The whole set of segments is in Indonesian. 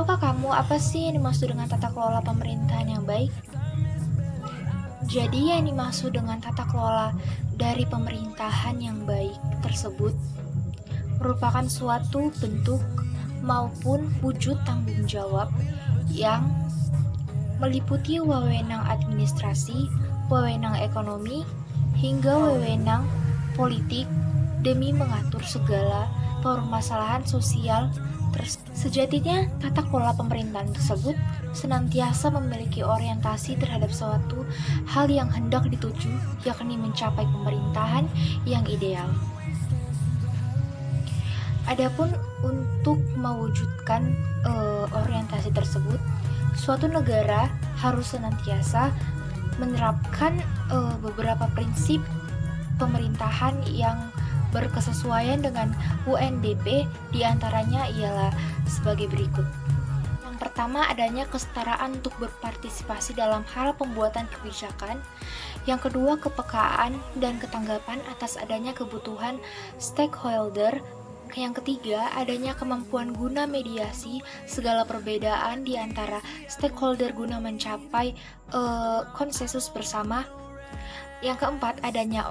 Tahukah kamu apa sih yang dimaksud dengan tata kelola pemerintahan yang baik? Jadi yang dimaksud dengan tata kelola dari pemerintahan yang baik tersebut merupakan suatu bentuk maupun wujud tanggung jawab yang meliputi wewenang administrasi, wewenang ekonomi, hingga wewenang politik demi mengatur segala permasalahan sosial. Sejatinya, tata kelola pemerintahan tersebut senantiasa memiliki orientasi terhadap suatu hal yang hendak dituju, yakni mencapai pemerintahan yang ideal. Adapun untuk mewujudkan orientasi tersebut, suatu negara harus senantiasa menerapkan beberapa prinsip pemerintahan yang berkesesuaian dengan UNDP, diantaranya ialah sebagai berikut. Yang pertama, adanya kesetaraan untuk berpartisipasi dalam hal pembuatan kebijakan. Yang kedua, kepekaan dan ketanggapan atas adanya kebutuhan stakeholder. Yang ketiga, adanya kemampuan guna mediasi segala perbedaan di antara stakeholder guna mencapai konsensus bersama. Yang keempat, adanya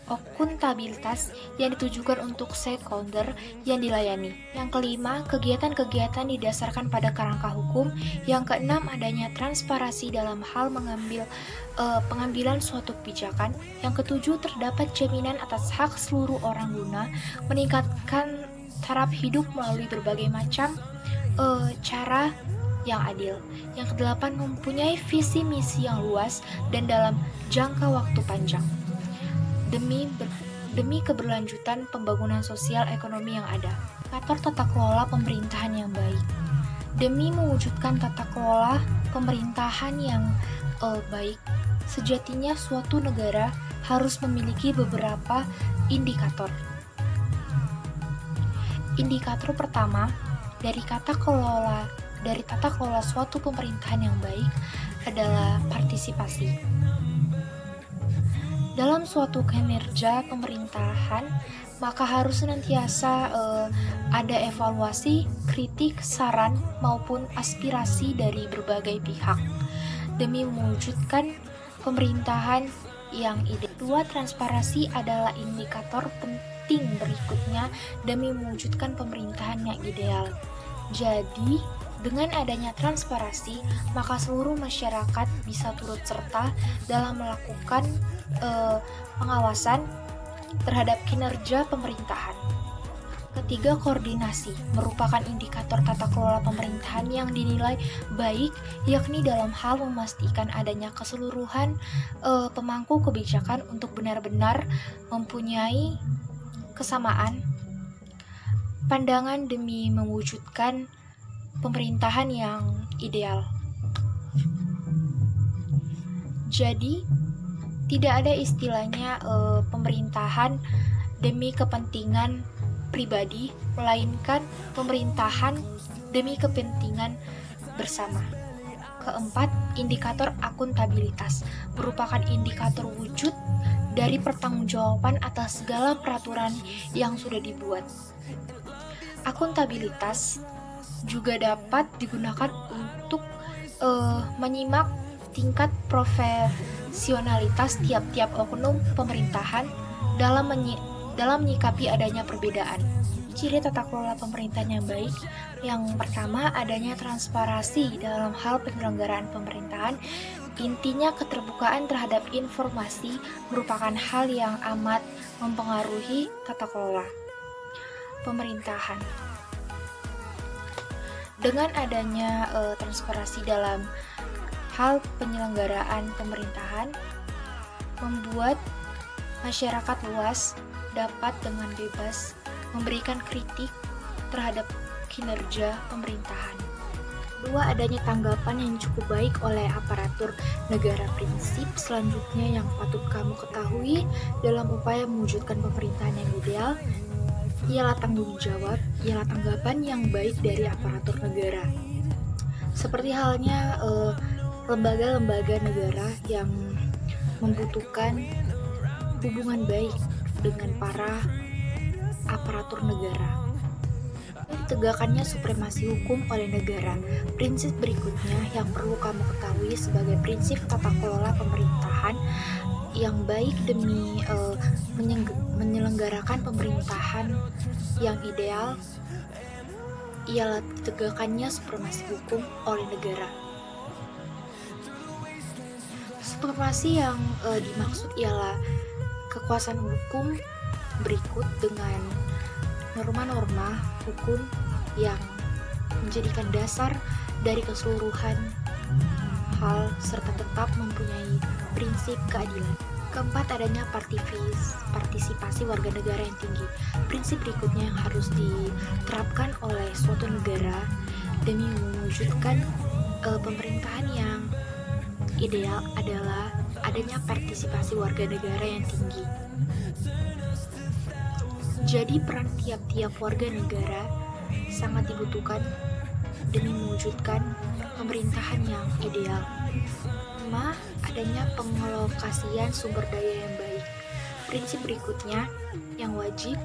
akuntabilitas yang ditujukan untuk stakeholder yang dilayani. Yang kelima, kegiatan-kegiatan didasarkan pada kerangka hukum. Yang keenam, adanya transparansi dalam hal pengambilan suatu kebijakan. Yang ketujuh, terdapat jaminan atas hak seluruh orang guna meningkatkan taraf hidup melalui berbagai macam cara yang adil. Yang kedelapan, mempunyai visi misi yang luas dan dalam jangka waktu panjang demi keberlanjutan pembangunan sosial ekonomi yang ada. Indikator tata kelola pemerintahan yang baik. Demi mewujudkan tata kelola pemerintahan yang baik, sejatinya suatu negara harus memiliki beberapa indikator. Indikator pertama dari tata kelola suatu pemerintahan yang baik adalah partisipasi. Dalam suatu kinerja pemerintahan, maka harus senantiasa ada evaluasi, kritik, saran, maupun aspirasi dari berbagai pihak demi mewujudkan pemerintahan yang ideal. Dua, transparansi adalah indikator penting berikutnya demi mewujudkan pemerintahan yang ideal. Jadi, dengan adanya transparansi, maka seluruh masyarakat bisa turut serta dalam melakukan pengawasan terhadap kinerja pemerintahan. Ketiga, koordinasi merupakan indikator tata kelola pemerintahan yang dinilai baik, yakni dalam hal memastikan adanya keseluruhan pemangku kebijakan untuk benar-benar mempunyai kesamaan pandangan demi mewujudkan pemerintahan yang ideal. Jadi, tidak ada istilahnya pemerintahan demi kepentingan pribadi, melainkan pemerintahan demi kepentingan bersama. Keempat, indikator akuntabilitas merupakan indikator wujud dari pertanggungjawaban atas segala peraturan yang sudah dibuat. Akuntabilitas juga dapat digunakan untuk menyimak tingkat profesionalitas tiap-tiap oknum pemerintahan dalam menyikapi adanya perbedaan. Ciri tata kelola pemerintahan yang baik, yang pertama adanya transparansi dalam hal penyelenggaraan pemerintahan. Intinya, keterbukaan terhadap informasi merupakan hal yang amat mempengaruhi tata kelola pemerintahan. Dengan adanya transparansi dalam hal penyelenggaraan pemerintahan, membuat masyarakat luas dapat dengan bebas memberikan kritik terhadap kinerja pemerintahan. Dua, adanya tanggapan yang cukup baik oleh aparatur negara. Prinsip selanjutnya yang patut kamu ketahui dalam upaya mewujudkan pemerintahan yang ideal ialah tanggung jawab, ialah tanggapan yang baik dari aparatur negara. Seperti halnya lembaga-lembaga negara yang membutuhkan hubungan baik dengan para aparatur negara. Tegakkannya supremasi hukum oleh negara. Prinsip berikutnya yang perlu kamu ketahui sebagai prinsip tata kelola pemerintahan yang baik demi menyelenggarakan pemerintahan yang ideal ialah ditegakkannya supremasi hukum oleh negara. Supremasi yang dimaksud ialah kekuasaan hukum berikut dengan norma-norma hukum yang menjadikan dasar dari keseluruhan hal serta tetap mempunyai prinsip keadilan. Keempat, adanya partisipasi warga negara yang tinggi. Prinsip berikutnya yang harus diterapkan oleh suatu negara demi mewujudkan pemerintahan yang ideal adalah adanya partisipasi warga negara yang tinggi. Jadi peran tiap-tiap warga negara sangat dibutuhkan demi mewujudkan pemerintahan yang ideal. 5. Adanya pengalokasian sumber daya yang baik. Prinsip berikutnya yang wajib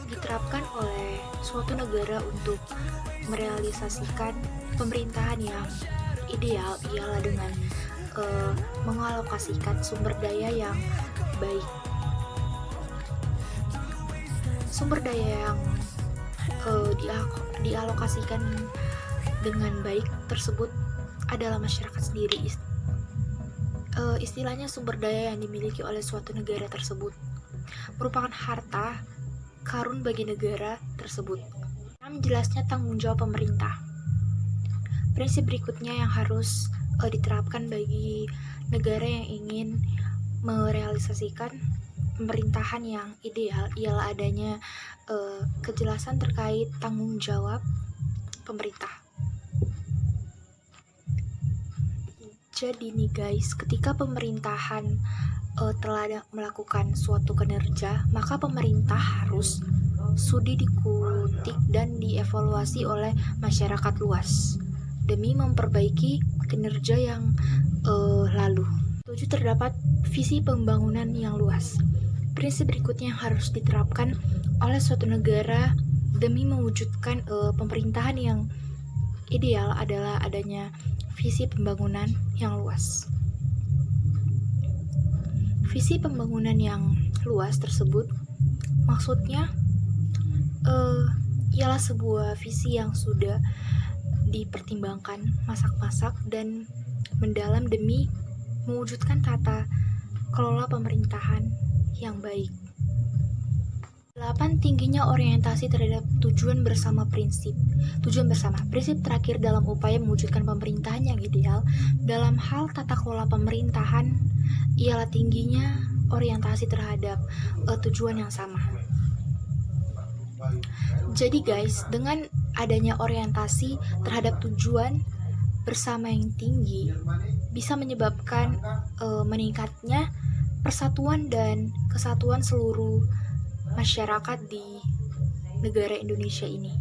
diterapkan oleh suatu negara untuk merealisasikan pemerintahan yang ideal ialah dengan mengalokasikan sumber daya yang baik. Sumber daya yang dialokasikan dengan baik tersebut adalah masyarakat sendiri. Istilahnya sumber daya yang dimiliki oleh suatu negara tersebut merupakan harta karun bagi negara tersebut. 6. Jelasnya tanggung jawab pemerintah. Prinsip berikutnya yang harus diterapkan bagi negara yang ingin merealisasikan pemerintahan yang ideal ialah adanya kejelasan terkait tanggung jawab pemerintah. Jadi nih guys, ketika pemerintahan telah melakukan suatu kinerja, maka pemerintah harus sudi dikutik dan dievaluasi oleh masyarakat luas demi memperbaiki kinerja yang lalu. 7. Terdapat visi pembangunan yang luas. Prinsip berikutnya yang harus diterapkan oleh suatu negara demi mewujudkan pemerintahan yang ideal adalah adanya visi pembangunan yang luas. Visi pembangunan yang luas tersebut maksudnya ialah sebuah visi yang sudah dipertimbangkan masak-masak dan mendalam demi mewujudkan tata kelola pemerintahan yang baik. 8. Tingginya orientasi terhadap tujuan bersama. Prinsip terakhir dalam upaya mewujudkan pemerintahan yang ideal dalam hal tata kelola pemerintahan ialah tingginya orientasi terhadap tujuan yang sama. Jadi guys, dengan adanya orientasi terhadap tujuan bersama yang tinggi bisa menyebabkan meningkatnya persatuan dan kesatuan seluruh masyarakat di negara Indonesia ini.